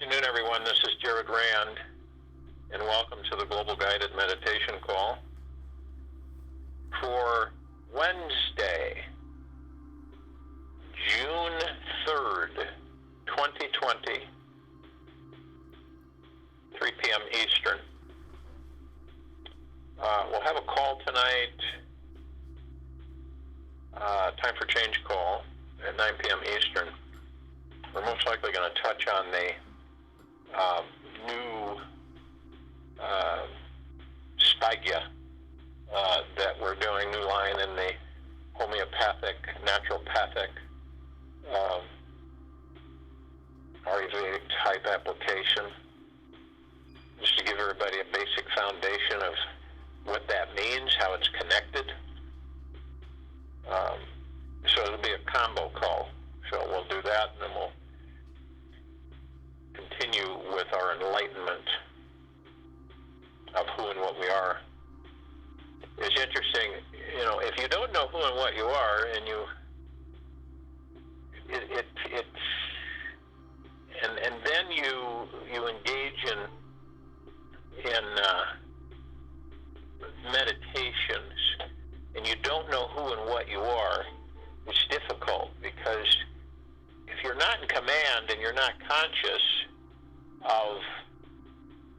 afternoon, everyone. This is Jared Rand, and welcome to the Global Guided Meditation Call for Wednesday, June 3rd, 2020, 3 p.m. Eastern. We'll have a call tonight, time for change call at 9 p.m. Eastern. We're most likely going to touch on the new spigia that we're doing, new line in the homeopathic, naturopathic, Ayurvedic type application, just to give everybody a basic foundation of what that means, how it's connected. So it'll be a combo call. So we'll do that, and then we'll continue with our enlightenment of who and what we are. It's interesting, if you don't know who and what you are, and and then you engage in meditations, and you don't know who and what you are, it's difficult, because if you're not in command and you're not conscious of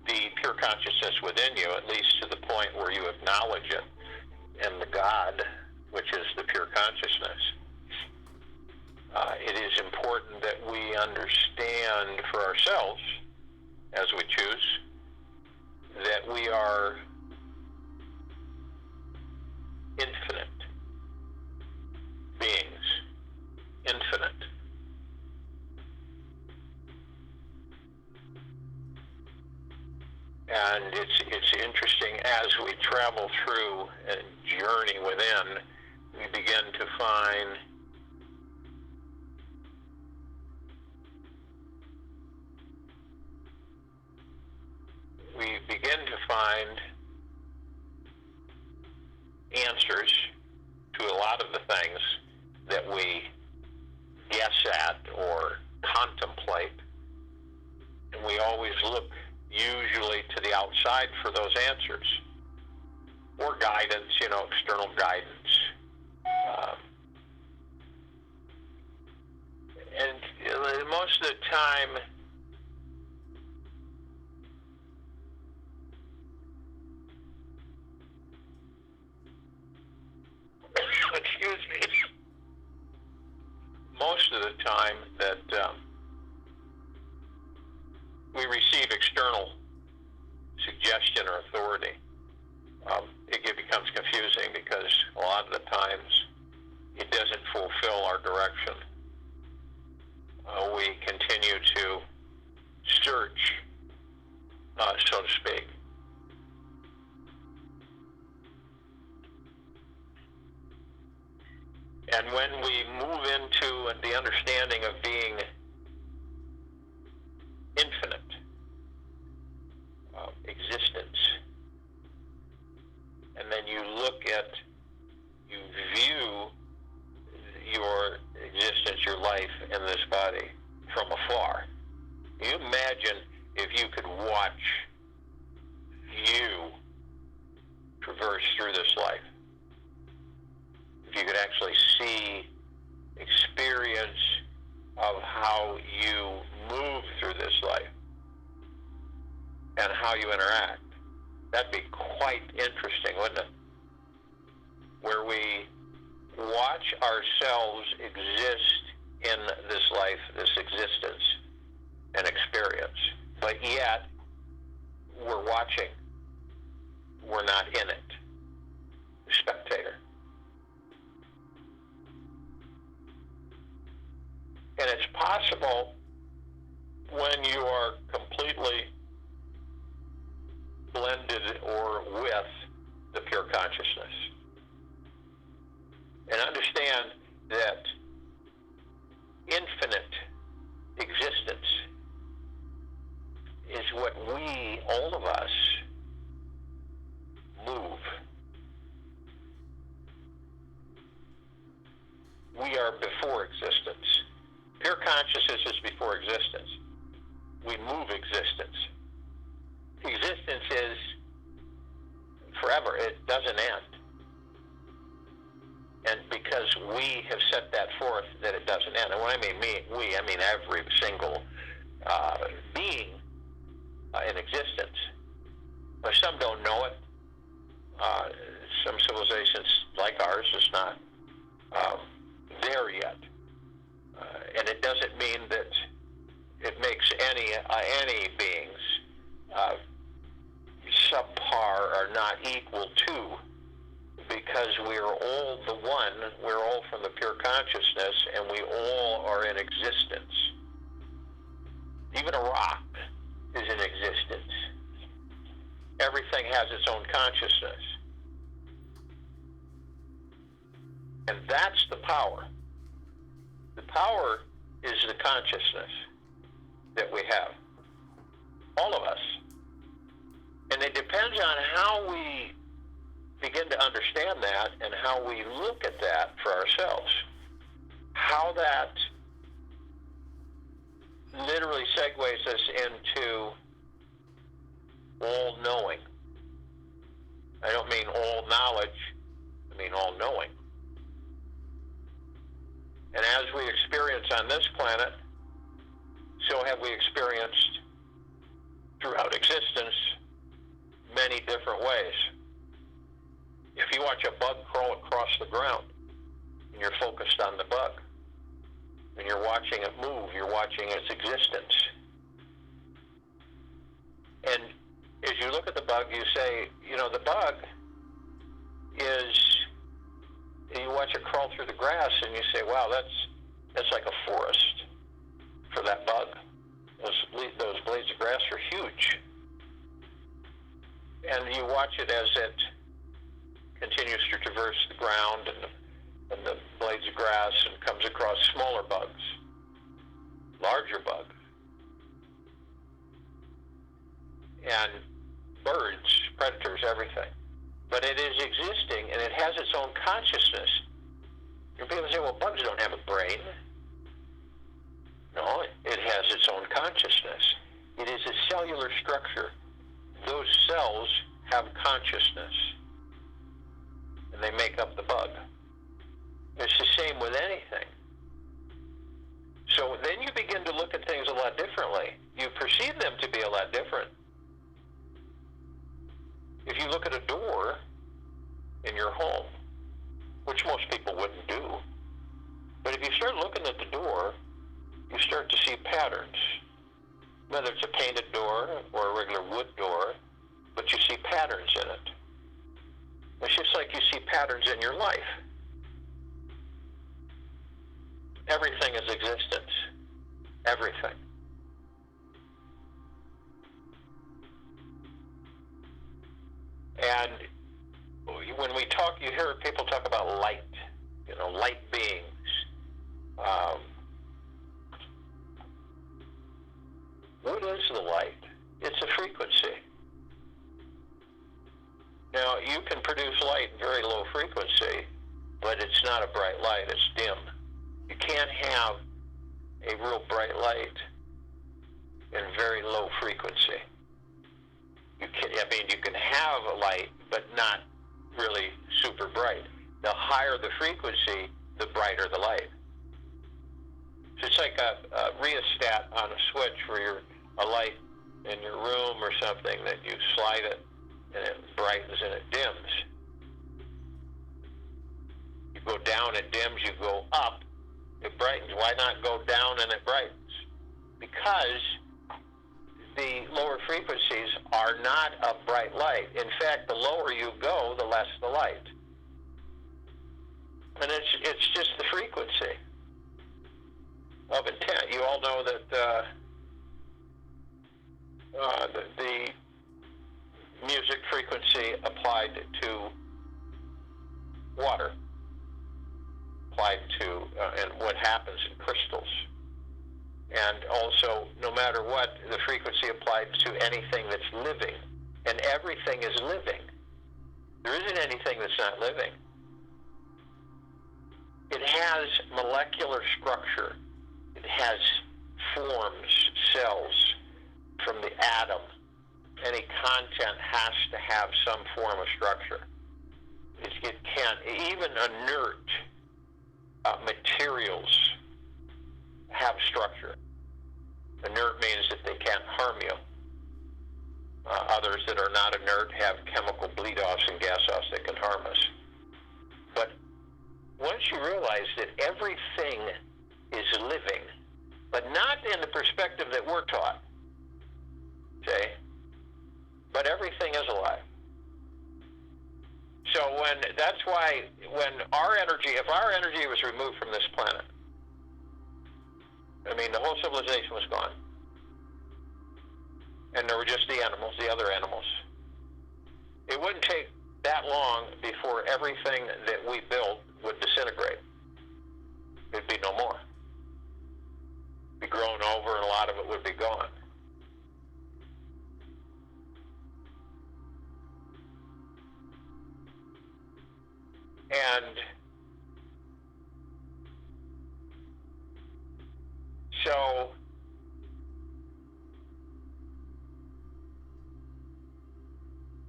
the pure consciousness within you, at least to the point where you acknowledge it, and the God, which is the pure consciousness, it is important that we understand for ourselves, as we choose, that we are infinite beings, infinite. And it's interesting, as we travel through and journey within, we begin to find answers to a lot of the things that we guess at or contemplate, and we always look usually to the outside for those answers, or guidance, external guidance. And most of the time, excuse me, most of the time that we receive external suggestion or authority, it becomes confusing, because a lot of the times it doesn't fulfill our direction. We continue to search, so to speak. And when we move into the understanding of being infinite, existence, and then you view your existence, your life in this body from afar. You imagine if you could watch you traverse through this life. If you could actually see, experience of how you move through this life and how you interact. That'd be quite interesting, wouldn't it? Where we watch ourselves exist in this life, this existence and experience, but yet we're watching. We're not in it. Spectator. And it's possible when you are completely blended or with the pure consciousness. And understand that infinite existence is what we, all of us, move. We are before existence. Pure consciousness is before existence. we move existence. Existence is forever. It doesn't end. And because we have set that forth that it doesn't end. And when I mean we, I mean every single being in existence. But some don't know it. Some civilizations like ours is not there yet. And it doesn't mean that it makes any beings subpar or not equal to, because we are all the one, we're all from the pure consciousness, and we all are in existence. Even a rock is in existence. Everything has its own consciousness. And that's the power. The power is the consciousness that we have. All of us. And it depends on how we begin to understand that and how we look at that for ourselves. How that literally segues us into all knowing. I don't mean all knowledge, I mean all knowing. And as we experience on this planet, so have we experienced throughout existence many different ways. If you watch a bug crawl across the ground and you're focused on the bug, and you're watching it move, you're watching its existence. And as you look at the bug, you say, you know, the bug is, you watch it crawl through the grass and you say, wow, that's like a forest for that bug. Those blades of grass are huge. And you watch it as it continues to traverse the ground and the blades of grass and comes across smaller bugs, larger bugs, and birds, predators, everything. But it is existing, and it has its own consciousness. And people say, well, bugs don't have a brain. No, it has its own consciousness. It is a cellular structure. Those cells have consciousness, and they make up the bug. It's the same with anything. So then you begin to look at things a lot differently. You perceive them to be a lot different. If you look at a door in your home, which most people wouldn't do, but if you start looking at the door, you start to see patterns. Whether it's a painted door or a regular wood door, but you see patterns in it. It's just like you see patterns in your life. Everything is existence. Everything. And when we talk, you hear people talk about light, light beings. What is the light? It's a frequency. Now, you can produce light in very low frequency, but it's not a bright light, it's dim. You can't have a real bright light in very low frequency. You can have a light, but not really super bright. The higher the frequency, the brighter the light. So it's like a rheostat on a switch where you're a light in your room or something that you slide it and it brightens and it dims. You go down, it dims. You go up, it brightens. Why not go down and it brightens? Because the lower frequencies are not a bright light. In fact, the lower you go, the less the light. And it's just the frequency of intent. You all know that the music frequency applied to water, applied to and what happens in crystals. And also, no matter what, the frequency applied to anything that's living. And everything is living. There isn't anything that's not living. It has molecular structure. It has forms, cells. from the atom, any content has to have some form of structure. It can't, even inert materials have structure. Inert means that they can't harm you. Others that are not inert have chemical bleed-offs and gas-offs that can harm us. But once you realize that everything is living, but not in the perspective that we're taught, okay? But everything is alive. So that's why when our energy, if our energy was removed from this planet, I mean, the whole civilization was gone. And there were just the animals, the other animals. It wouldn't take that long before everything that we built would disintegrate. It'd be no more. Be grown over, and a lot of it would be gone. And so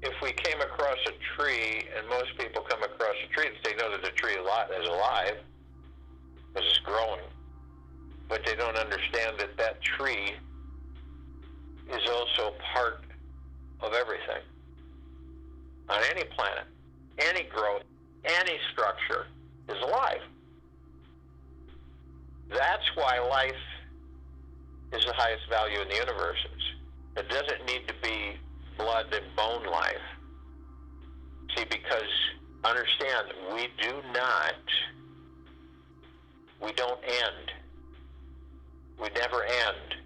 if we came across a tree, and most people come across a tree, they know that the tree is alive, because it's growing, but they don't understand that that tree is also part of everything. On any planet, any growth, any structure is alive. That's why life is the highest value in the universe. It doesn't need to be blood and bone life. See, because understand, we don't end. We never end.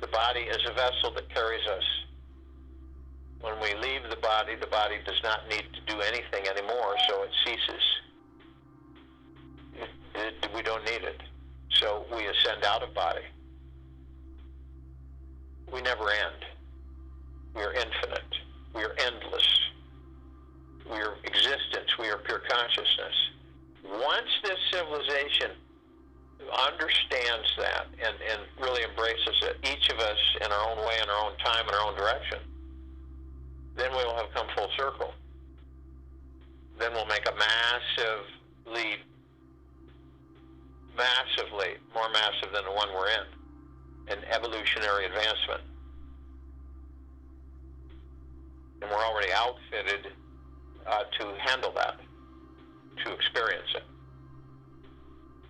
The body is a vessel that carries us. When we leave the body does not need to do anything anymore, so it ceases. We don't need it. So we ascend out of body. We never end. We are infinite. We are endless. We are existence. We are pure consciousness. Once this civilization understands that and really embraces it, each of us in our own way, in our own time, in our own direction, then we will have come full circle. Then we'll make a massive leap, massively more massive than the one we're in evolutionary advancement. And we're already outfitted to handle that, to experience it.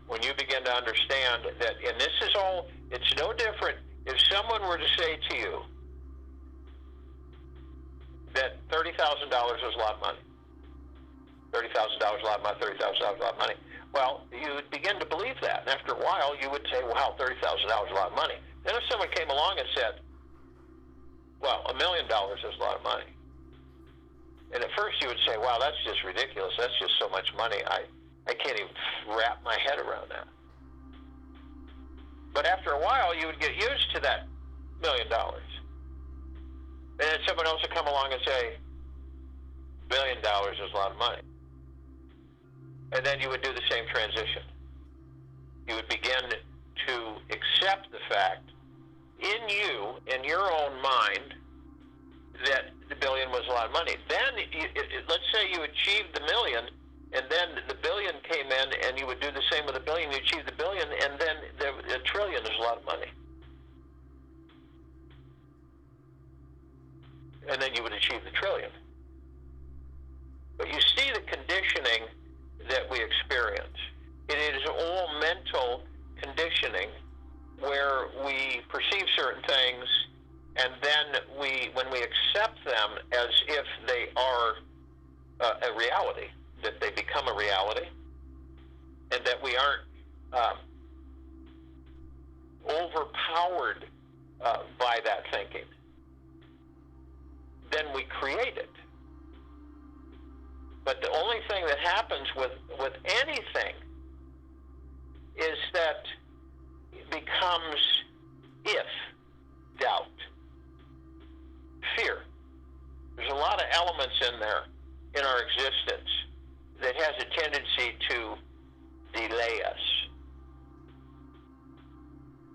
When you begin to understand that, and this is all, it's no different if someone were to say to you that $30,000 was a lot of money. $30,000 a lot of money, $30,000 a lot of money. Well, you would begin to believe that. And after a while, you would say, wow, $30,000 is a lot of money. Then if someone came along and said, well, $1 million is a lot of money. And at first you would say, wow, that's just ridiculous. That's just so much money. I can't even wrap my head around that. But after a while, you would get used to that $1 million. And then someone else would come along and say, $1 billion is a lot of money. And then you would do the same transition. You would begin to accept the fact in you, in your own mind, that the $1 billion was a lot of money. Then, let's say you achieved the $1 million, and then the $1 billion came in, and you would do the same with the $1 billion. You achieved the $1 billion, and then the $1 trillion is a lot of money. And then you would achieve the $1 trillion. But you see the conditioning that we experience. It is all mental conditioning where we perceive certain things, and then when we accept them as if they are a reality, that they become a reality, and that we aren't overpowered by that thinking, then we create it. But the only thing that happens with anything is that it becomes doubt, fear. There's a lot of elements in there in our existence that has a tendency to delay us.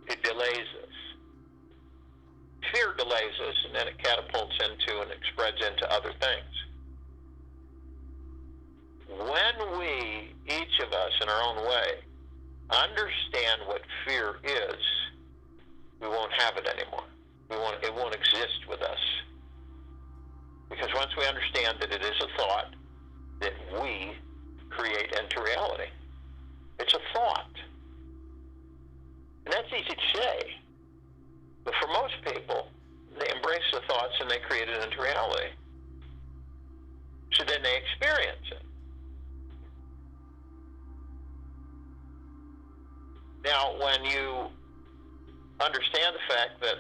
It delays us. when we, each of us in our own way, understand what fear is, we won't have it anymore. It won't exist with us. Because once we understand that it is a thought that we create into reality. It's a thought. And that's easy to say. But for most people, they embrace the thoughts and they create it into reality. So then they experience it. Now, when you understand the fact that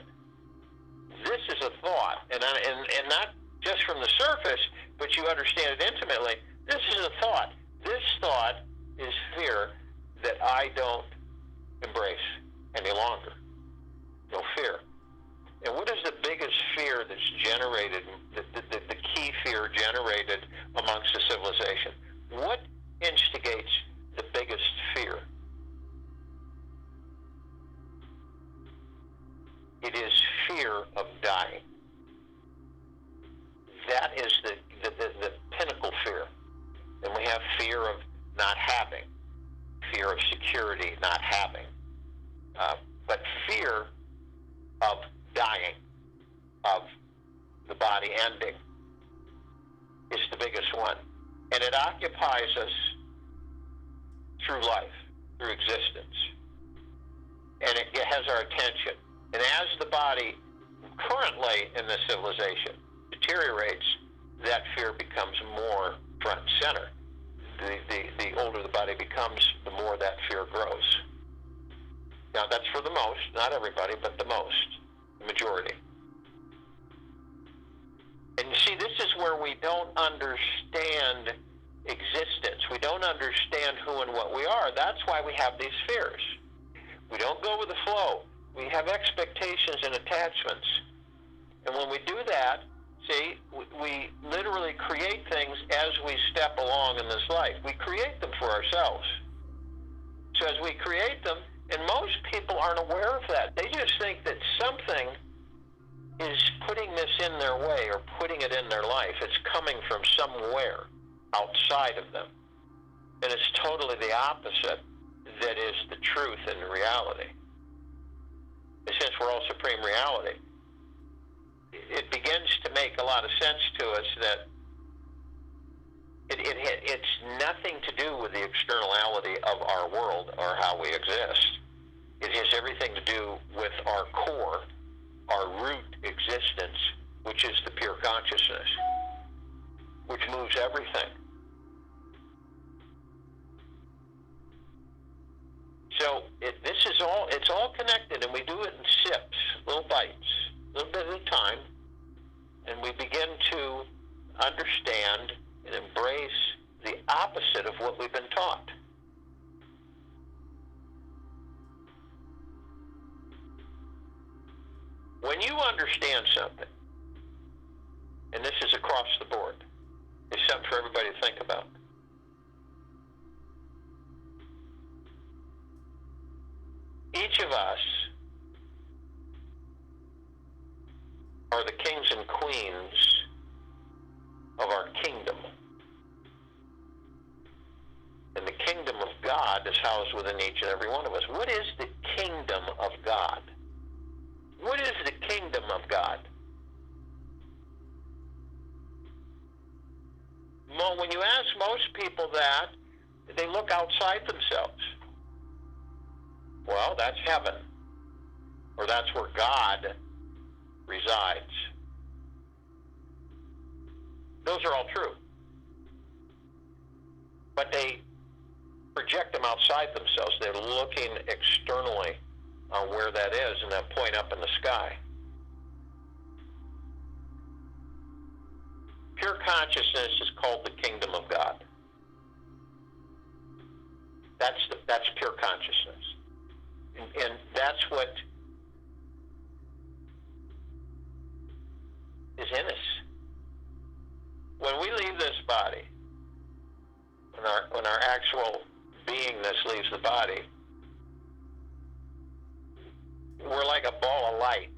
this is a thought, and not just from the surface, but you understand it intimately, this is a thought. This thought is fear that I don't embrace any longer. No fear. And what is the biggest fear that's generated, the key fear generated amongst the civilization? What instigates the biggest fear? It is fear of dying. That is the pinnacle fear. And we have fear of not having, fear of security not having, but fear of dying, of the body ending, is the biggest one. And it occupies us through life, through existence. And it has our attention. And as the body currently in this civilization deteriorates, that fear becomes more front and center. The older the body becomes, the more that fear grows. Now, that's for the most, not everybody, but the most, the majority. And you see, this is where we don't understand existence. We don't understand who and what we are. That's why we have these fears. We don't go with the flow. We have expectations and attachments. And when we do that, see, we literally create things as we step along in this life. We create them for ourselves. So as we create them, and most people aren't aware of that. They just think that something is putting this in their way or putting it in their life. It's coming from somewhere outside of them. And it's totally the opposite that is the truth in reality. And since we're all supreme reality, it begins to make a lot of sense to us that it's nothing to do with the externality of our world or how we exist. It has everything to do with our core, our root existence, which is the pure consciousness, which moves everything. So it's all connected, and we do it in sips, little bites, a little bit at a time, and we begin to understand and embrace the opposite of what we've been taught. When you understand something, and this is across the board, it's something for everybody to think about. Each of us are the kings and queens of our kingdom. And the kingdom of God is housed within each and every one of us. What is the kingdom of God? What is the kingdom of God? Well, when you ask most people that, they look outside themselves. Well, that's heaven, or that's where God resides. Those are all true. But they project them outside themselves. They're looking externally on where that is, and that point up in the sky. Pure consciousness is called the kingdom of God. That's pure consciousness. And that's what is in us. When we leave this body, when our actual beingness leaves the body, we're like a ball of light,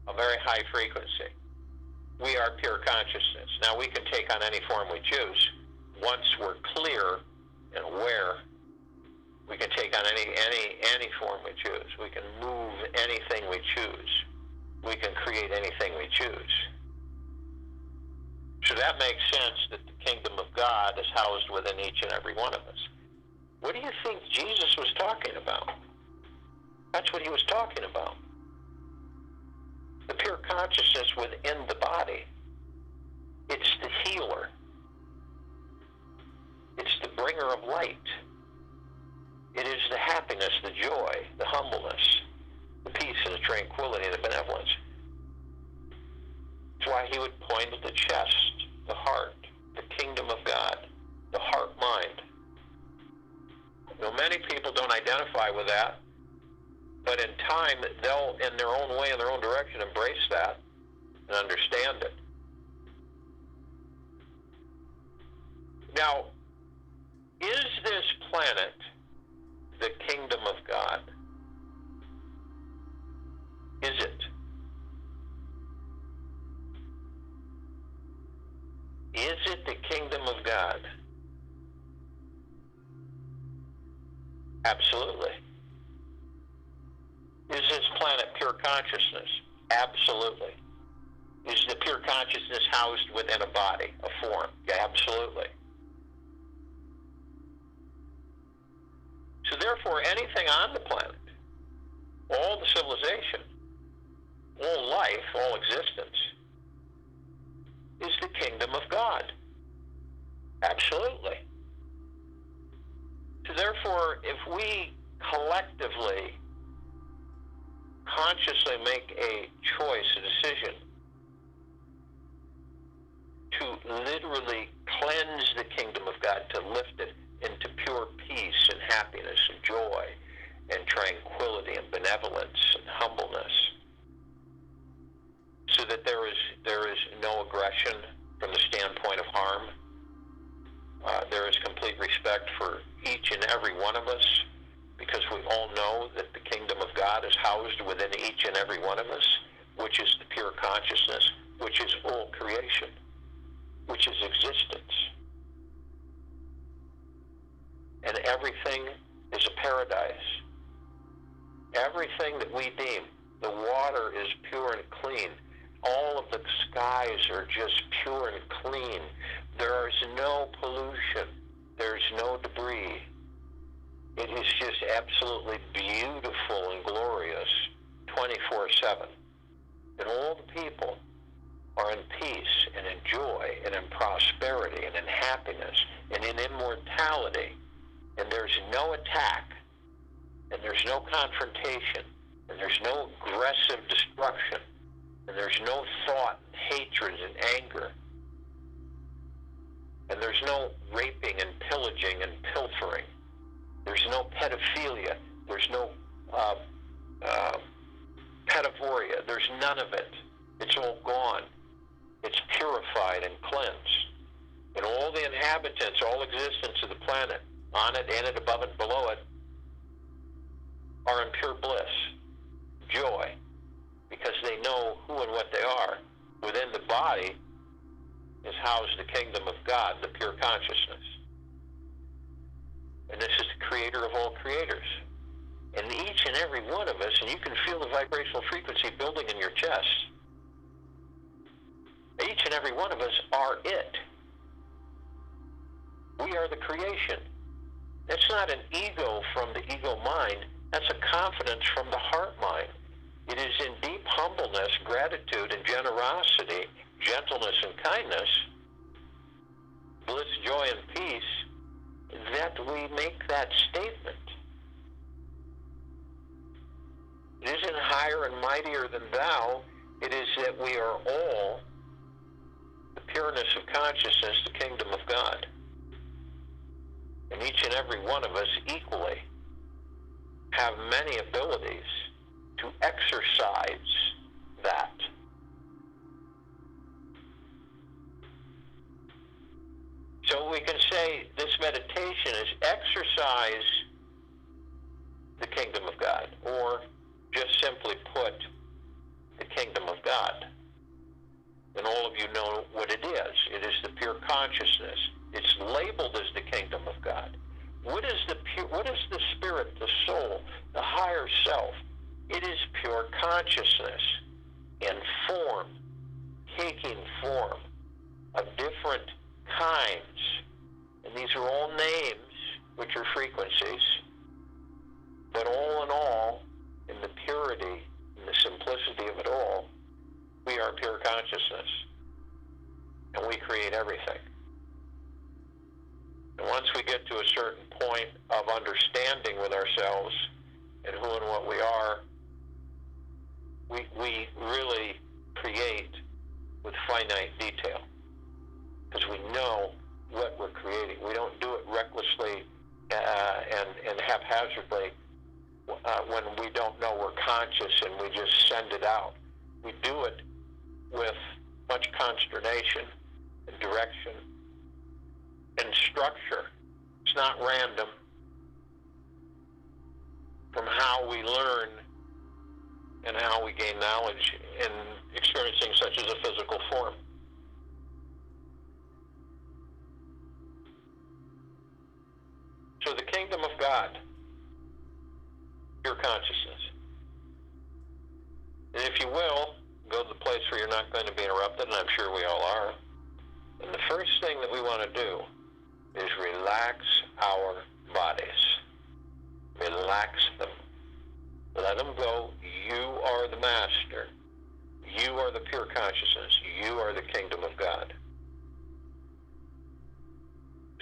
a very high frequency. We are pure consciousness. Now, we can take on any form we choose, once we're clear and aware, we can take on any form we choose. We can move anything we choose. We can create anything we choose. So that makes sense that the kingdom of God is housed within each and every one of us. What do you think Jesus was talking about? That's what he was talking about. The pure consciousness within the body. It's the healer. It's the bringer of light. It is the happiness, the joy, the humbleness, the peace and the tranquility and the benevolence. That's why he would point at the chest, the heart, the kingdom of God, the heart-mind. You know, many people don't identify with that, but in time, they'll, in their own way, in their own direction, embrace that and understand it. Now, is this planet the kingdom of God? Is it? Is it the kingdom of God? Absolutely. Is this planet pure consciousness? Absolutely. Is the pure consciousness housed within a body, a form? Yeah, absolutely. So therefore, anything on the planet, all the civilization, all life, all existence, is the kingdom of God. Absolutely. So therefore, if we collectively, consciously make a choice, a decision, to literally cleanse the kingdom of God, to lift it into pure peace and happiness and joy and tranquility and benevolence and humbleness, so that there is no aggression from the standpoint of harm. There is complete respect for each and every one of us, because we all know that the kingdom of God is housed within each and every one of us, which is the pure consciousness, which is all creation, which is existence. And everything is a paradise. Everything that we deem, the water is pure and clean. All of the skies are just pure and clean. There is no pollution. There's no debris. It is just absolutely beautiful and glorious 24/7. And all the people are in peace and in joy and in prosperity and in happiness and in immortality. And there's no attack, and there's no confrontation, and there's no aggressive destruction, and there's no thought, and hatred, and anger, and there's no raping and pillaging and pilfering. There's no pedophilia. There's no pedophoria. There's none of it. It's all gone. It's purified and cleansed. And all the inhabitants, all existence of the planet, on it, in it, above it, below it, are in pure bliss, joy, because they know who and what they are. Within the body is housed the kingdom of God, the pure consciousness. And this is the creator of all creators. And each and every one of us, and you can feel the vibrational frequency building in your chest, each and every one of us are it. We are the creation. It's not an ego from the ego mind. That's a confidence from the heart mind. It is in deep humbleness, gratitude, and generosity, gentleness and kindness, bliss, joy, and peace, that we make that statement. It isn't higher and mightier than thou. It is that we are all the pureness of consciousness, the kingdom of God. And each and every one of us equally have many abilities to exercise that. So we can say this meditation is exercise the kingdom of God, or just simply put, the kingdom of God. And all of you know what it is. It is the pure consciousness. It's labeled These are all names, which are frequencies, but all in all, in the purity and the simplicity of it all, we are pure consciousness, and we create everything. And once we get to a certain point of understanding with ourselves and who and what we are, we really create with finite detail, because we know what we're creating. We don't do it recklessly and haphazardly when we don't know we're conscious and we just send it out. We do it with much consternation and direction and structure. It's not random. From how we learn and how we gain knowledge in experiencing such as a physical form. So the kingdom of God, pure consciousness. And if you will, go to the place where you're not going to be interrupted, and I'm sure we all are. And the first thing that we want to do is relax our bodies. Relax them. Let them go. You are the master. You are the pure consciousness. You are the kingdom of God.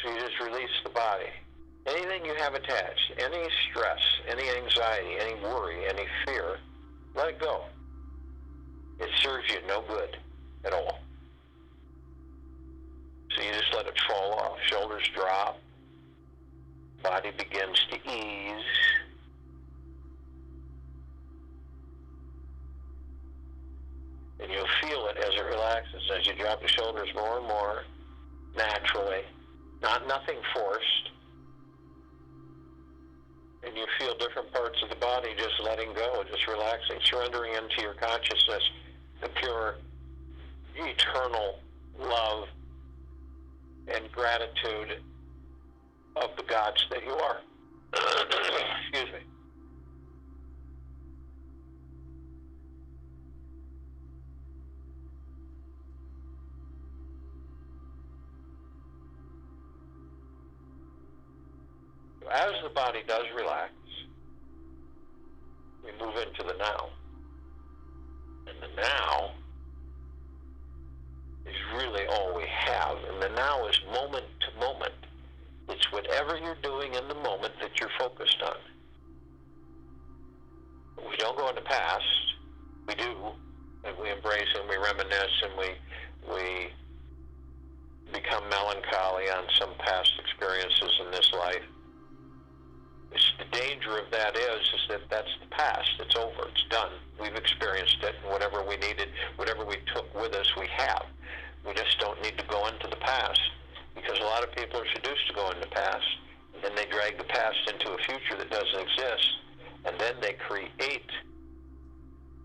So you just release the body. Anything you have attached, any stress, any anxiety, any worry, any fear, let it go. It serves you no good at all. So you just let it fall off. Shoulders drop. Body begins to ease. And you'll feel it as it relaxes, as you drop the shoulders more and more, naturally. Nothing forced. And you feel different parts of the body just letting go, just relaxing, surrendering into your consciousness, the pure, eternal love and gratitude of the gods that you are. Excuse me. As the body does relax, we move into the now. And the now is really all we have. And the now is moment to moment. It's whatever you're doing in the moment that you're focused on. We don't go in the past. We do. And we embrace and we reminisce and we become melancholy on some past experiences in this life. The danger of that is that that's the past. It's over. It's done. We've experienced it, and whatever we needed, whatever we took with us, we have. We just don't need to go into the past, because a lot of people are seduced to go into the past, and then they drag the past into a future that doesn't exist, and then they create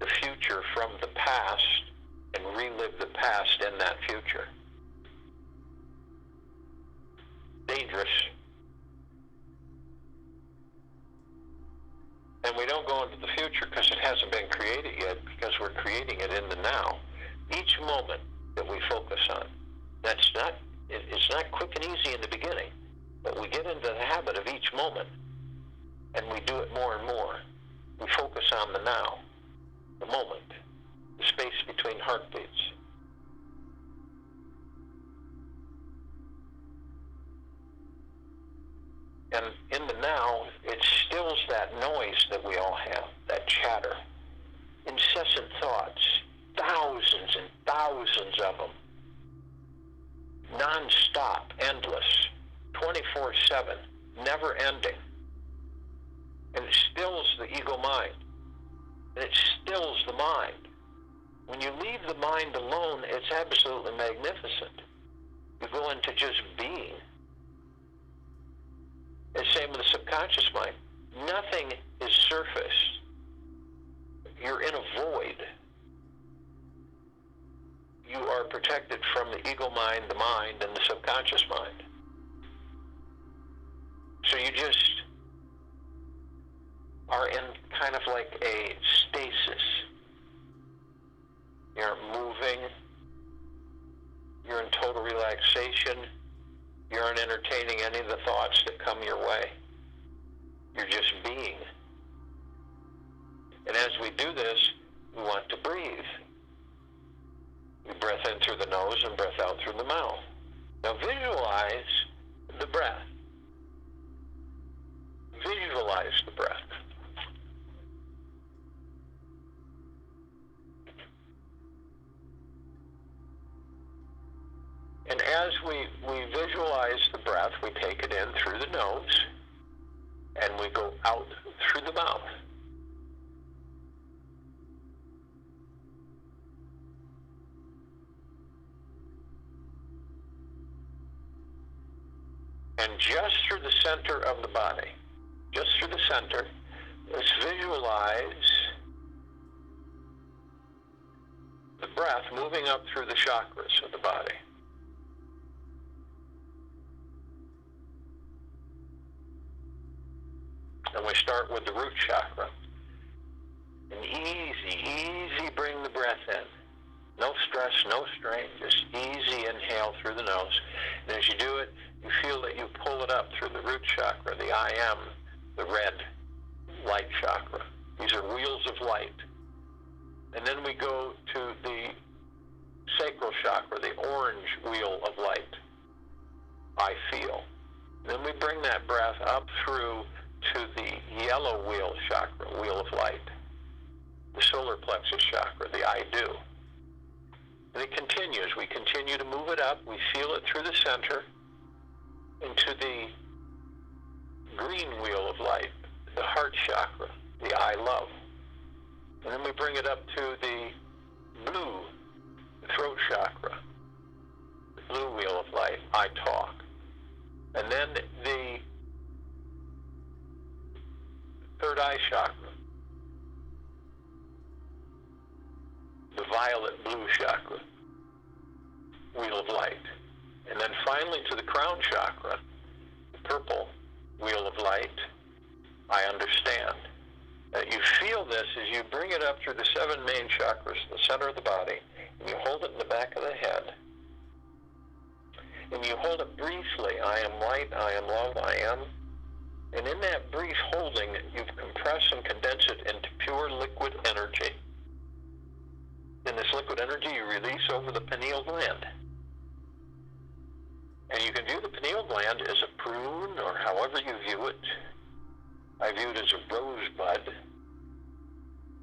the future from the past and relive the past in that future. Dangerous. And we don't go into the future because it hasn't been created yet, because we're creating it in the now. Each moment that we focus on, it's not quick and easy in the beginning, but we get into the habit of each moment, and we do it more and more. We focus on the now, the moment, the space between heartbeats. And in the now, it stills that noise that we all have, that chatter, incessant thoughts, thousands and thousands of them, non-stop, endless, 24/7, never ending. And it stills the ego mind, and it stills the mind. When you leave the mind alone, it's absolutely magnificent. You go into just being. The same with the subconscious mind. Nothing is surface. You're in a void. You are protected from the ego mind, the mind, and the subconscious mind. So you just are in kind of like a stasis. You're moving. You're in total relaxation. You're in entertainment entertaining any of the thoughts that come your way. You're just being. And as we do this, we want to breathe. We breath in through the nose and breath out through the mouth. Now visualize the breath. Visualize the breath. And as we visualize the breath, we take it in through the nose and we go out through the mouth. And just through the center of the body, just through the center, let's visualize the breath moving up through the chakras of the body. And we start with the root chakra. And easy bring the breath in. No stress, no strain, just easy inhale through the nose. And as you do it, you feel that you pull it up through the root chakra, the I am, the red light chakra. These are wheels of light. And then we go to the sacral chakra, the orange wheel of light. I feel. And then we bring that breath up through to the yellow wheel chakra, wheel of light. The solar plexus chakra, the I do. And it continues. We continue to move it up. We feel it through the center into the green wheel of light, the heart chakra, the I love. And then we bring it up to the blue throat chakra, the blue wheel of light, I talk. And then the third eye chakra, the violet blue chakra, wheel of light. And then finally to the crown chakra, the purple wheel of light, I understand. You feel this as you bring it up through the 7 main chakras, the center of the body, and you hold it in the back of the head. And you hold it briefly, I am light, I am love, I am. And in that brief holding, you've compressed and condensed it into pure liquid energy. In this liquid energy, you release over the pineal gland. And you can view the pineal gland as a prune, or however you view it. I view it as a rosebud.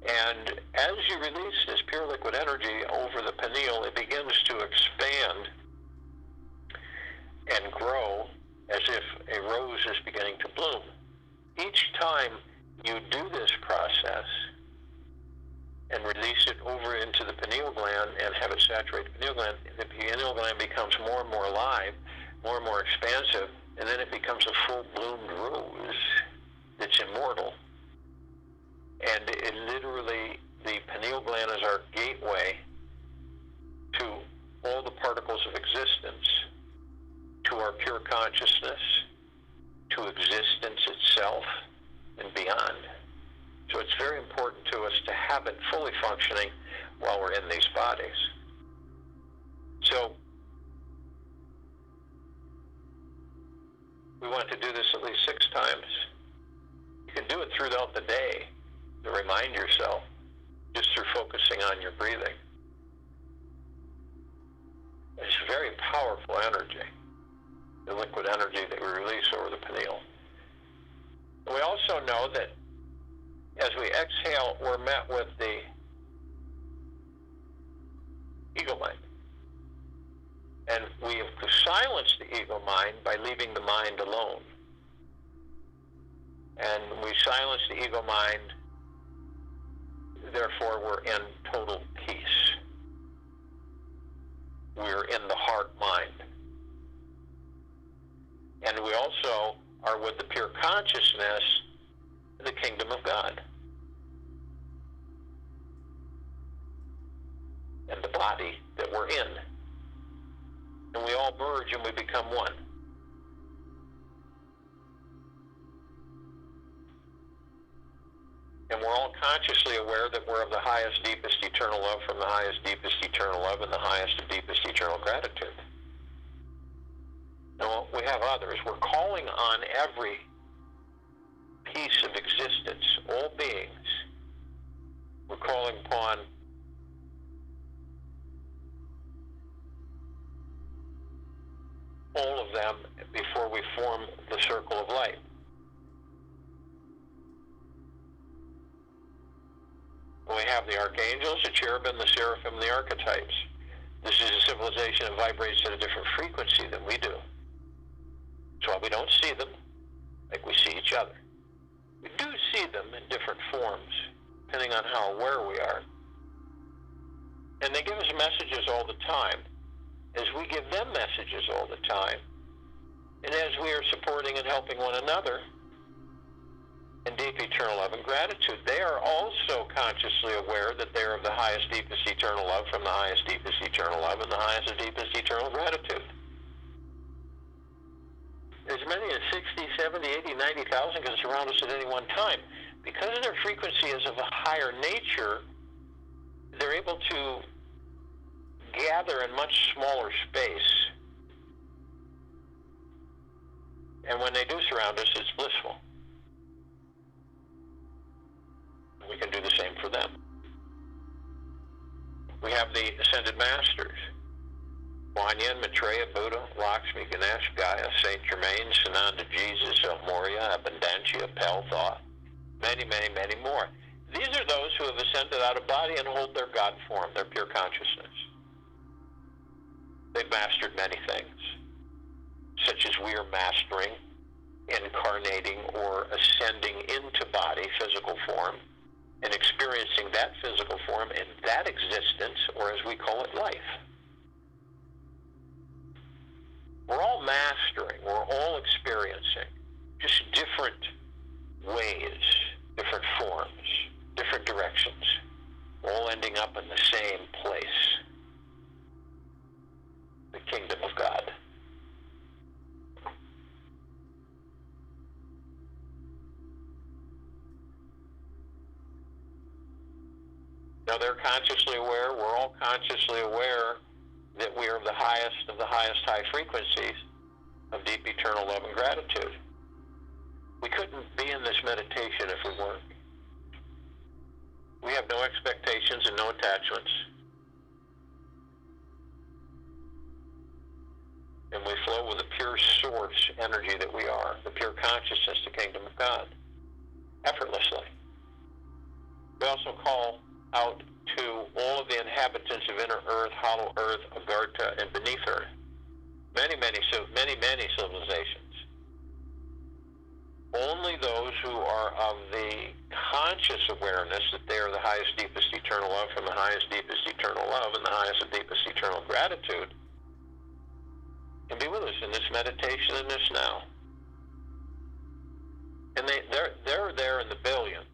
And as you release this pure liquid energy over the pineal, it begins to expand and grow as if a rose is beginning to bloom. Each time you do this process and release it over into the pineal gland and have it saturate the pineal gland, the pineal gland becomes more and more alive, more and more expansive, and then it becomes a full-bloomed rose that's immortal. And it literally, the pineal gland is our gateway to all the particles of existence, to our pure consciousness, to existence itself, and beyond. So it's very important to us to have it fully functioning while we're in these bodies. So we want to do this at least 6 times. You can do it throughout the day to remind yourself, just through focusing on your breathing. It's very powerful energy, the liquid energy that we release over the pineal. We also know that as we exhale, we're met with the ego mind. And we have silenced the ego mind by leaving the mind alone. And we silence the ego mind, therefore we're in total peace. We're in the heart mind. And we also are with the pure consciousness, the kingdom of God. And the body that we're in. And we all merge and we become one. And we're all consciously aware that we're of the highest, deepest, eternal love from the highest, deepest, eternal love and the highest and deepest, eternal gratitude. No, we have others. We're calling on every piece of existence, all beings. We're calling upon all of them before we form the circle of light. We have the archangels, the cherubim, the seraphim, the archetypes. This is a civilization that vibrates at a different frequency than we do. That's why we don't see them like we see each other. We do see them in different forms, depending on how aware we are. And they give us messages all the time, as we give them messages all the time, and as we are supporting and helping one another in deep eternal love and gratitude. They are also consciously aware that they are of the highest, deepest eternal love from the highest, deepest eternal love and the highest and deepest eternal gratitude. As many as 60, 70, 80, 90,000 can surround us at any one time. Because their frequency is of a higher nature, they're able to gather in much smaller space. And when they do surround us, it's blissful. We can do the same for them. We have the Ascended Masters. Kuan Yin, Maitreya, Buddha, Lakshmi, Ganesh, Gaia, Saint Germain, Sananda, Jesus, El Moria, Abundantia, Pell, Thought, many, many, many more. These are those who have ascended out of body and hold their God form, their pure consciousness. They've mastered many things, such as we are mastering, incarnating or ascending into body, physical form, and experiencing that physical form in that existence, or as we call it, life. We're all mastering, we're all experiencing, just different ways, different forms, different directions, all ending up in the same place, the kingdom of God. Now they're consciously aware, we're all consciously aware that we are of the highest high frequencies of deep eternal love and gratitude. We couldn't be in this meditation if we weren't. We have no expectations and no attachments. And we flow with the pure source energy that we are, the pure consciousness, the kingdom of God, effortlessly. We also call out to all of the inhabitants of inner earth, hollow earth, Agartha, and beneath earth. Many, many civilizations. Only those who are of the conscious awareness that they are the highest, deepest eternal love from the highest, deepest eternal love and the highest and deepest eternal gratitude can be with us in this meditation in this now. And they're there in the billions.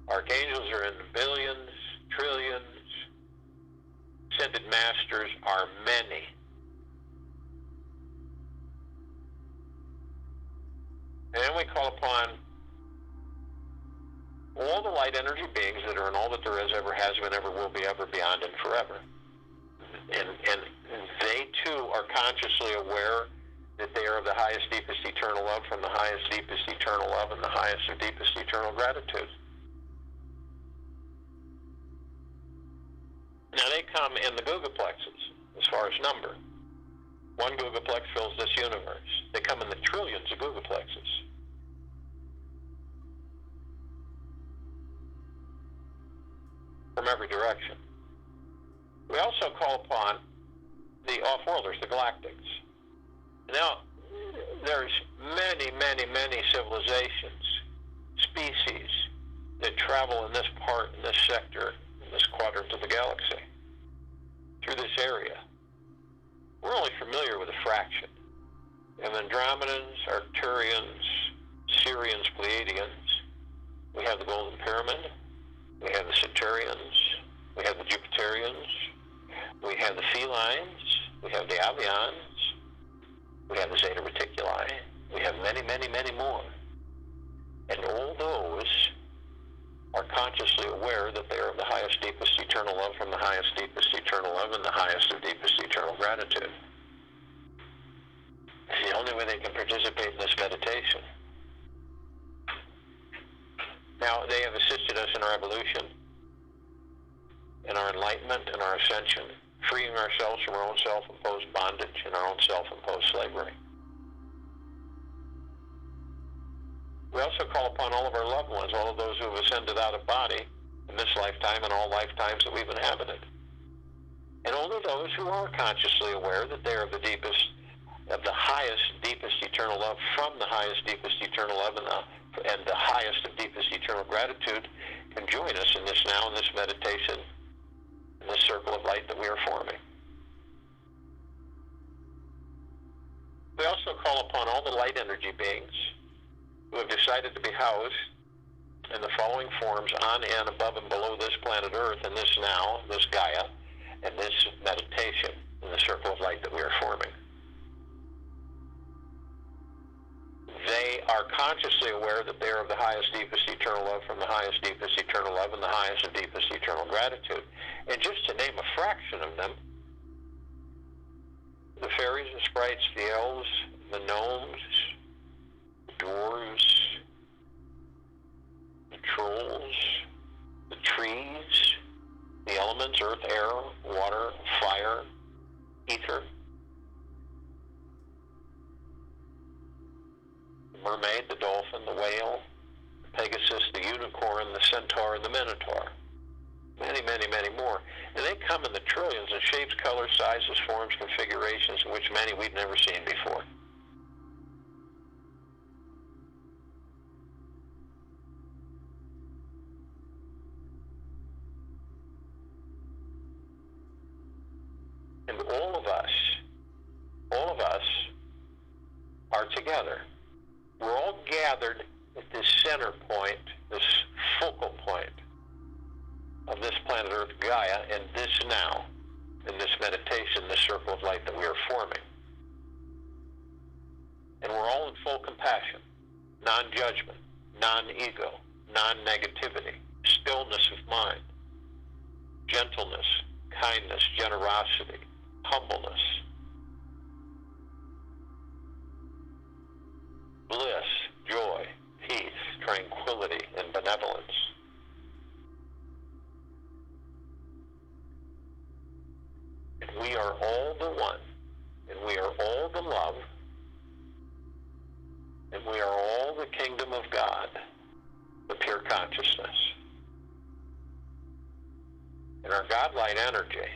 Archangels are in the billions, trillions. Ascended masters are many. And then we call upon all the light energy beings that are in all that there is, ever has been, ever will be, ever beyond, and forever. And they too are consciously aware that they are of the highest, deepest eternal love from the highest, deepest eternal love and the highest and deepest eternal gratitude. Now they come in the gigaplexes, as far as number. One gigaplex fills this universe. They come in the trillions of gigaplexes. From every direction. We also call upon the off-worlders, the galactics. Now, there's many, many, many civilizations, species, that travel in this part, in this sector, in this quadrant of the galaxy, through this area. We're only familiar with a fraction. We have Andromedans, Arcturians, Sirians, Pleiadians. We have the Golden Pyramid. We have the Saturnians. We have the Jupiterians. We have the Felines. We have the Avians. We have the Zeta Reticuli. We have many, many, many more. And all those are consciously aware that they are of the highest, deepest eternal love from the highest, deepest eternal love and the highest and deepest eternal gratitude. evolution, in our enlightenment, and our ascension, freeing ourselves from our own self-imposed bondage and our own self-imposed slavery. We also call upon all of our loved ones, all of those who have ascended out of body in this lifetime and all lifetimes that we've inhabited. And only those who are consciously aware that they are the deepest, of the highest, deepest eternal love, from the highest, deepest eternal love, and the highest of deepest eternal gratitude, can join us in this now, in this meditation, in this circle of light that we are forming. We also call upon all the light energy beings who have decided to be housed in the following forms on and above and below this planet Earth, in this now, this Gaia, and this meditation in the circle of light that we are forming. They are consciously aware that they are of the highest, deepest eternal love, from the highest, deepest eternal love, and the highest and deepest eternal gratitude. And just to name a fraction of them, the fairies, the sprites, the elves, the gnomes, the dwarves, the trolls, the trees, the elements, earth, air, water, fire, ether, the mermaid, the dolphin, the whale, the Pegasus, the unicorn, the centaur, and the minotaur. Many, many, many more. And they come in the trillions of shapes, colors, sizes, forms, configurations, in which many we've never seen before. And all of us are together. We're all gathered at this center point, this focal point of this planet Earth Gaia, and this now, in this meditation, this circle of light that we are forming. And we're all in full compassion, non-judgment, non-ego, non-negativity, stillness of mind, gentleness, kindness, generosity, humbleness, bliss, joy, peace, tranquility, and benevolence. And we are all the one, and we are all the love, and we are all the kingdom of God, the pure consciousness. And our God-light energy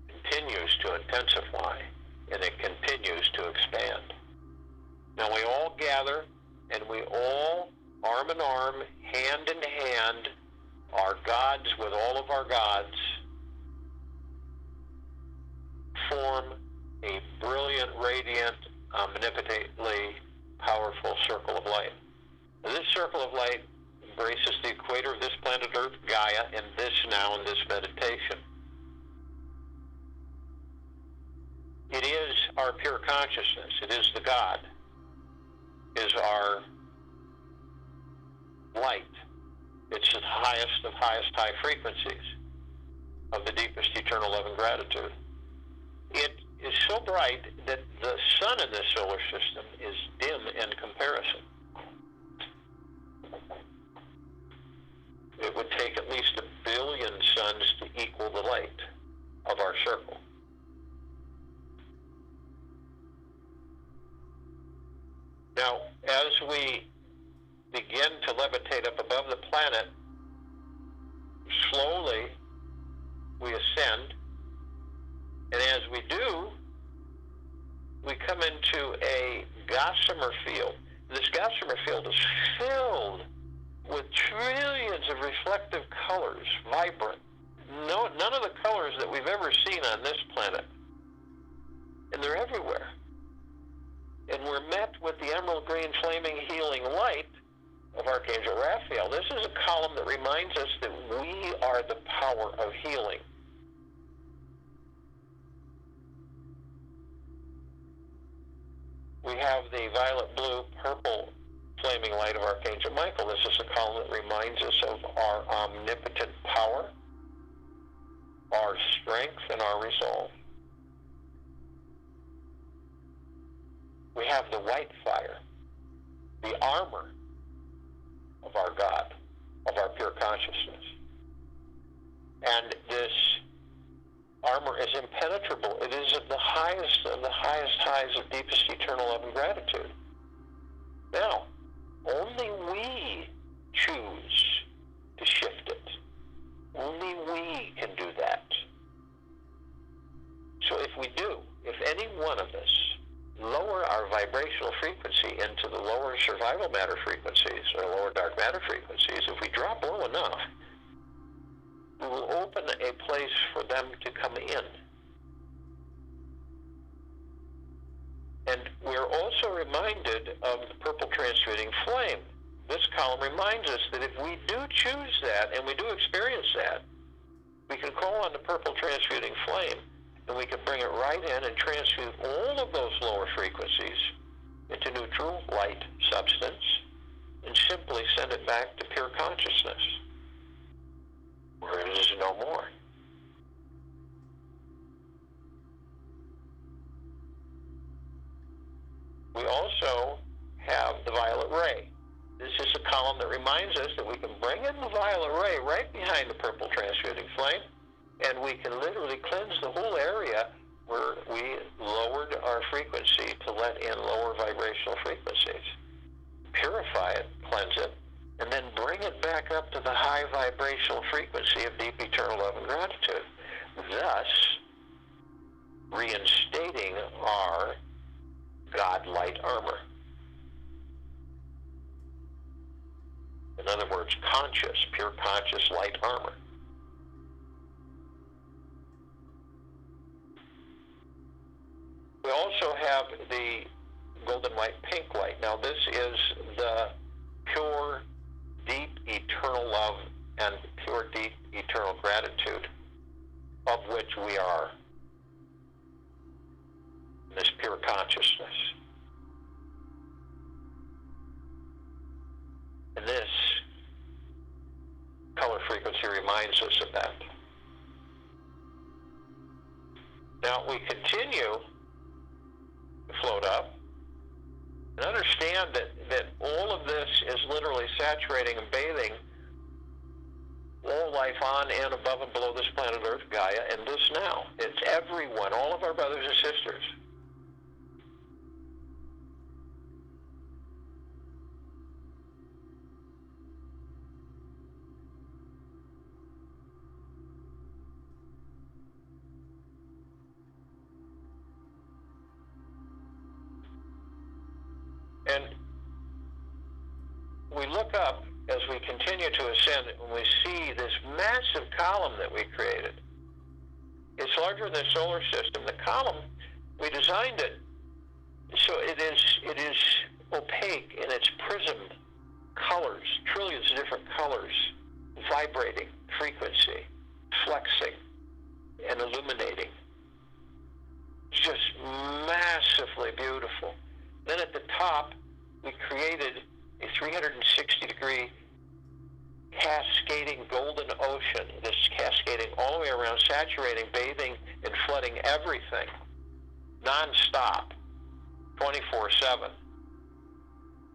continues to intensify, and it continues to expand. Now we all gather, and we all, arm in arm, hand in hand, are gods with all of our gods, form a brilliant, radiant, omnipotently powerful circle of light. Now, this circle of light embraces the equator of this planet Earth, Gaia, and this now in this meditation. It is our pure consciousness. It is the God. It is our light. It's the highest of highest high frequencies of the deepest eternal love and gratitude. It is so bright that the sun in this solar system is dim in comparison. It would take at least 1 billion suns to equal the light of our circle. Now, as we begin to levitate up above the planet, slowly we ascend, and as we do, we come into a gossamer field. This gossamer field is filled with trillions of reflective colors, vibrant. None of the colors that we've ever seen on this planet. And they're everywhere. And we're met with the emerald green flaming healing light of Archangel Raphael. This is a column that reminds us that we are the power of healing. We have the violet, blue, purple flaming light of Archangel Michael. This is a column that reminds us of our omnipotent power, our strength, and our resolve. We have the white fire, the armor of our God, of our pure consciousness. And this armor is impenetrable. It is of the highest highs of deepest eternal love and gratitude. Now, only we choose to shift it. Only we can do that. So if we do, if any one of us lower our vibrational frequency into the lower survival matter frequencies or lower dark matter frequencies, if we drop low enough, we will open a place for them to come in. And we're also reminded of the purple transmuting flame. This column reminds us that if we do choose that, and we do experience that, we can call on the purple transmuting flame, and we can bring it right in and transmute all of those lower frequencies into neutral light substance and simply send it back to pure consciousness, where it is no more. We also have the violet ray. This is a column that reminds us that we can bring in the violet ray right behind the purple transmuting flame, and we can literally cleanse the whole area where we lowered our frequency to let in lower vibrational frequencies. Purify it, cleanse it, and then bring it back up to the high vibrational frequency of deep eternal love and gratitude, thus reinstating our God light armor. In other words, conscious, pure conscious light armor. We also have the golden white pink light. Now this is the pure, deep, eternal love and pure, deep, eternal gratitude of which we are. This pure consciousness. And this color frequency reminds us of that. Now we continue to float up and understand that all of this is literally saturating and bathing all life on and above and below this planet Earth, Gaia, and this now. It's everyone, all of our brothers and sisters. And we look up as we continue to ascend and we see this massive column that we created. It's larger than the solar system. The column, we designed it so it is opaque in its prism colors, trillions of different colors, vibrating, frequency, flexing, and illuminating. It's just massively beautiful. Then at the top, we created a 360-degree cascading golden ocean. This cascading all the way around, saturating, bathing, and flooding everything, non-stop, 24/7.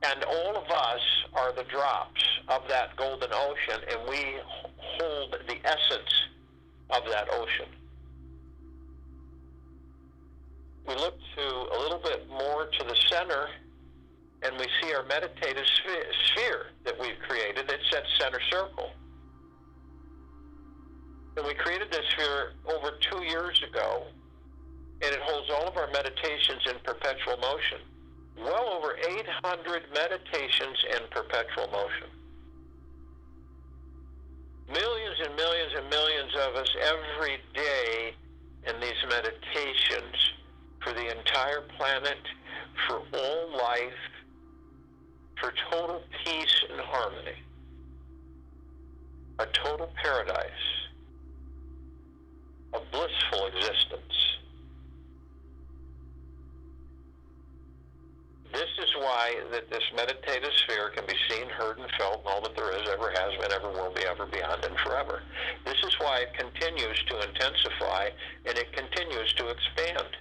And all of us are the drops of that golden ocean, and we hold the essence of that ocean. We look to a little bit more to the center, and we see our meditative sphere that we've created. It's that center circle. And we created this sphere over 2 years ago, and it holds all of our meditations in perpetual motion. Well over 800 meditations in perpetual motion. Millions and millions and millions of us every day in these meditations for the entire planet, for all life, for total peace and harmony, a total paradise, a blissful existence. This is why that this meditative sphere can be seen, heard, and felt, and all that there is, ever has been, ever will be, ever beyond, and forever. This is why it continues to intensify, and it continues to expand.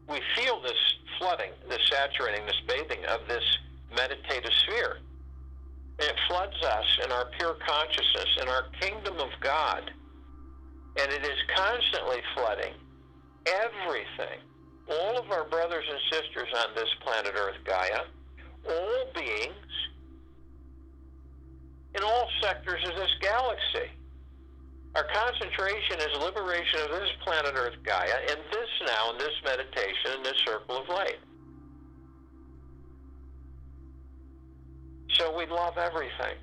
We feel this flooding, this saturating, this bathing of this meditative sphere. And it floods us in our pure consciousness, in our kingdom of God. And it is constantly flooding everything. All of our brothers and sisters on this planet Earth, Gaia, all beings in all sectors of this galaxy. Our concentration is liberation of this planet Earth, Gaia, in this meditation, in this circle of light. So we love everything,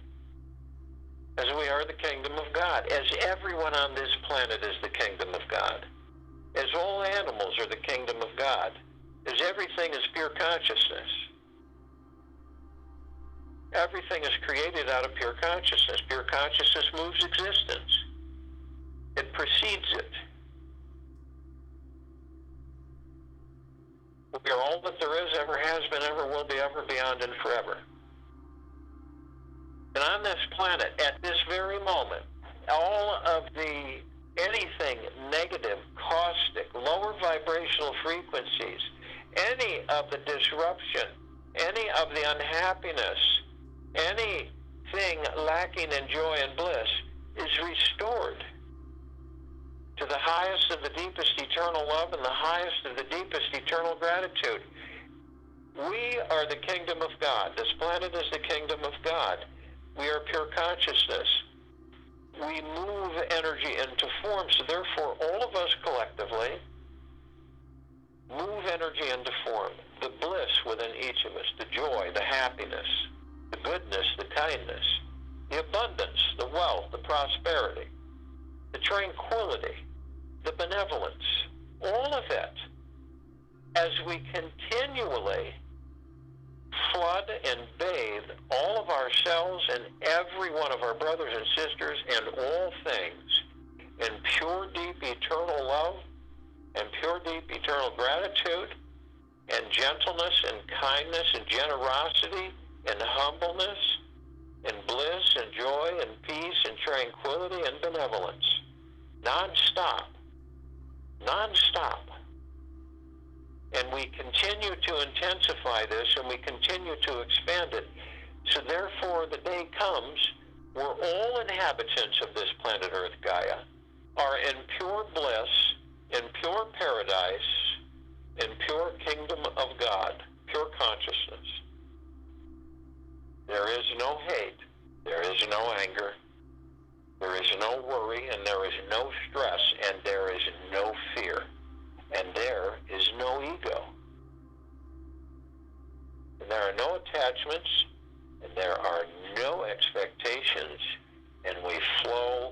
as we are the kingdom of God, as everyone on this planet is the kingdom of God, as all animals are the kingdom of God, as everything is pure consciousness. Everything is created out of pure consciousness. Pure consciousness moves existence. It precedes it. We are all that there is, ever has been, ever will be, ever beyond, and forever. And on this planet, at this very moment, all of anything negative, caustic, lower vibrational frequencies, any of the disruption, any of the unhappiness, anything lacking in joy and bliss is restored to the highest of the deepest eternal love and the highest of the deepest eternal gratitude. We are the kingdom of God. This planet is the kingdom of God. We are pure consciousness. We move energy into form, so therefore all of us collectively move energy into form. The bliss within each of us, the joy, the happiness, the goodness, the kindness, the abundance, the wealth, the prosperity, the tranquility, the benevolence, all of it, as we continually flood and bathe all of ourselves and every one of our brothers and sisters and all things in pure, deep, eternal love and pure, deep, eternal gratitude and gentleness and kindness and generosity and humbleness and bliss and joy and peace and tranquility and benevolence. Non-stop. Non-stop. And we continue to intensify this, and we continue to expand it. So therefore, the day comes where all inhabitants of this planet Earth, Gaia, are in pure bliss, in pure paradise, in pure kingdom of God, pure consciousness. There is no hate, there is no anger, there is no worry, and there is no stress, and there is no fear. And there is no ego. And there are no attachments, and there are no expectations, and we flow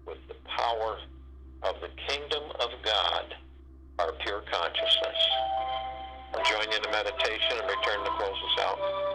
with the power of the kingdom of God, our pure consciousness. I'll join you in the meditation and return to close us out.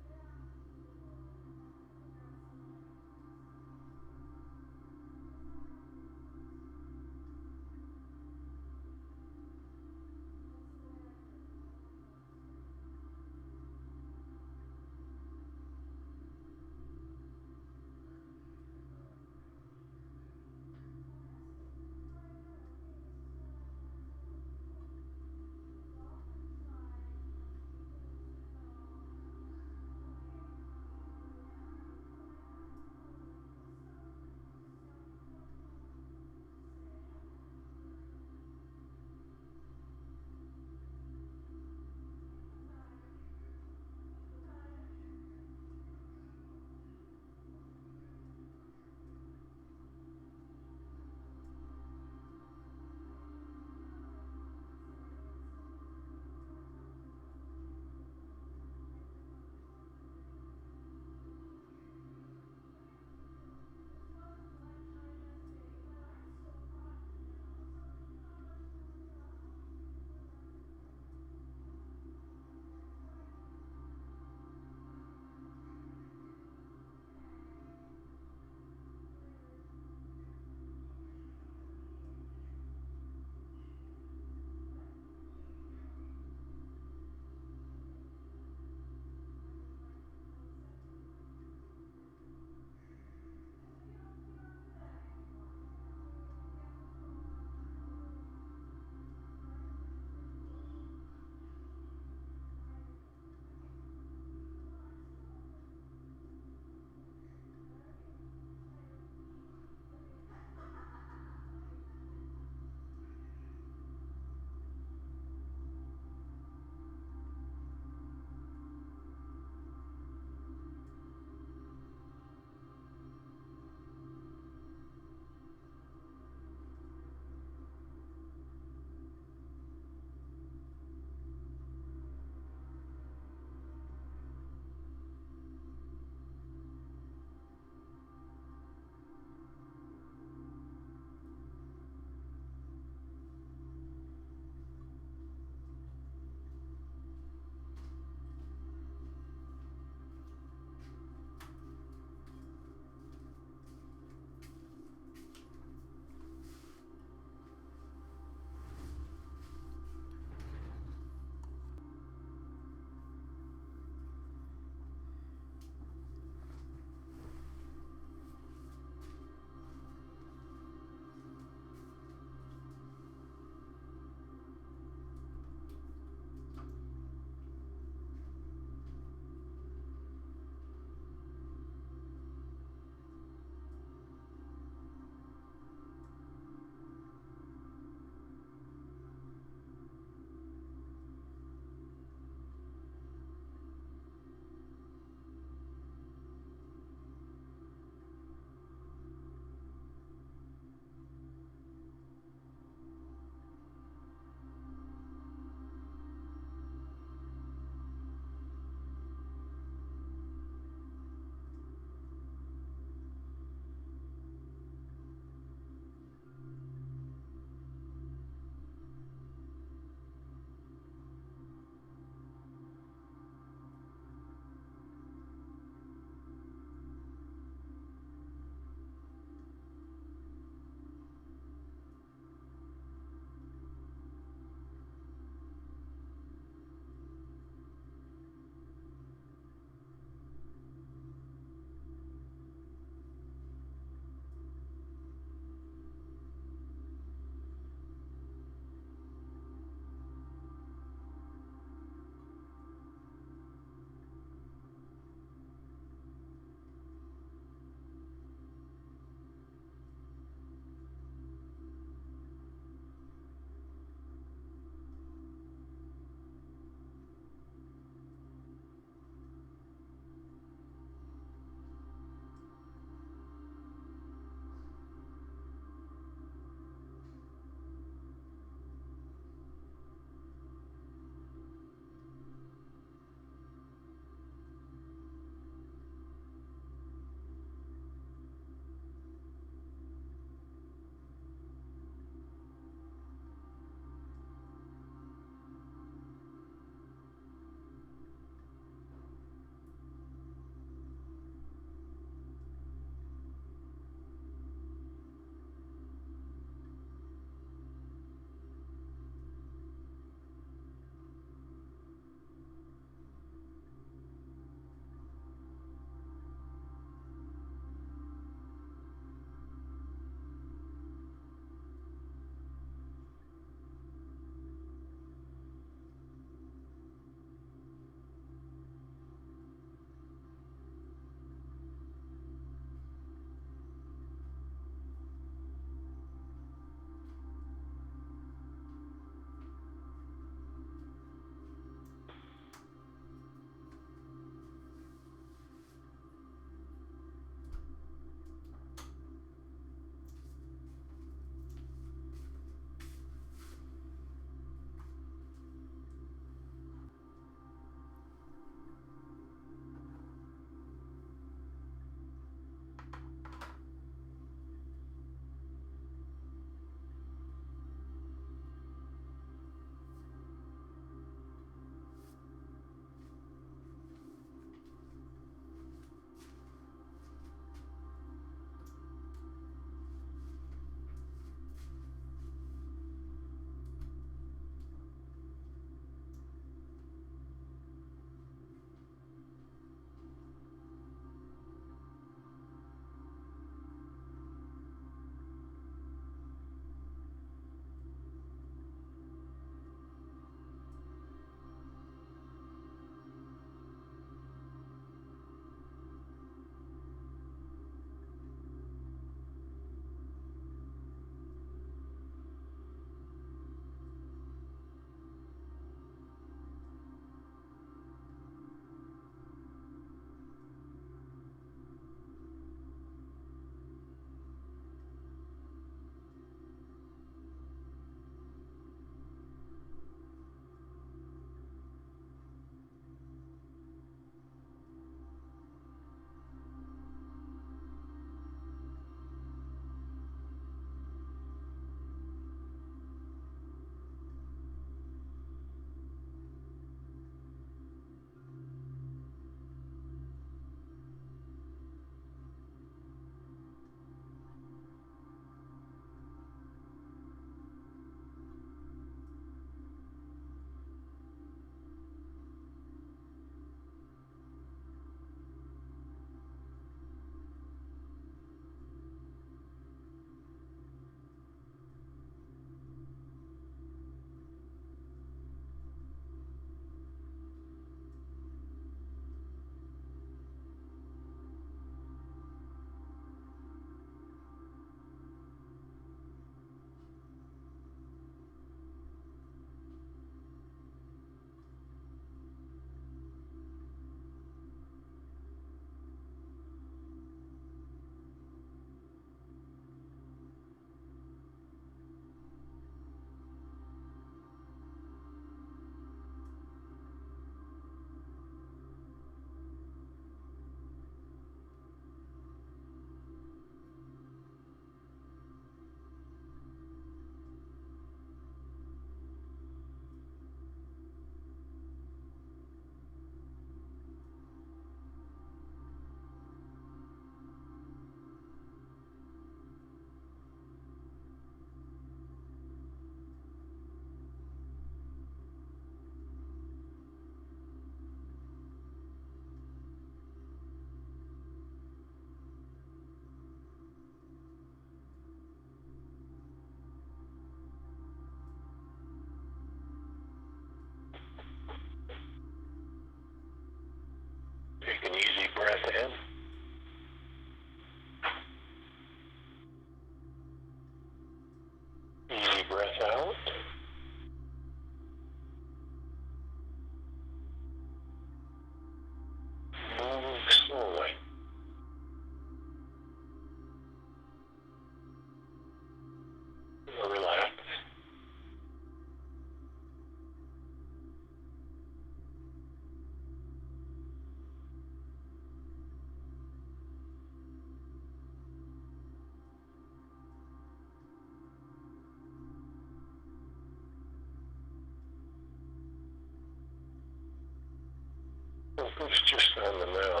Focus just on the now,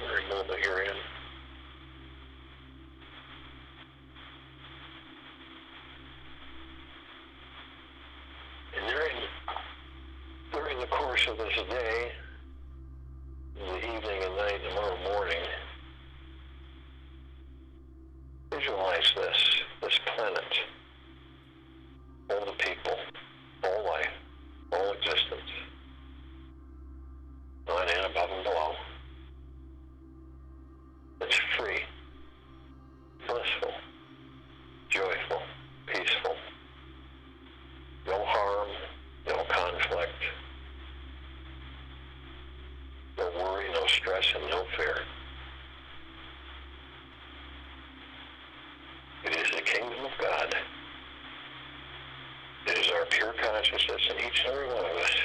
every moment you're in. And during the course of this day, the evening and night, tomorrow morning, visualize this planet, all the people, all life, all existence, on and above and below. It's free, blissful, joyful, peaceful. No harm, no conflict, no worry, no stress, and no fear. It is the kingdom of God. It is our pure consciousness in each and every one of us.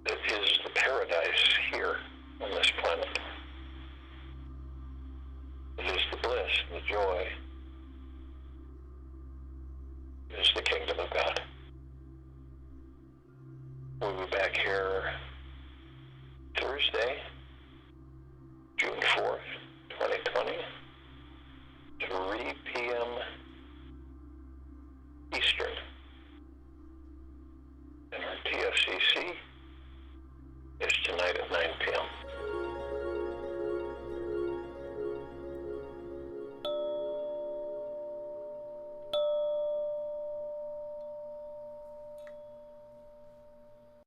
It is the paradise here on this planet. It is the bliss, the joy. It is the kingdom of God. We'll be back here Thursday, June 4th, 2020, 3 p.m. Eastern, in our TFCC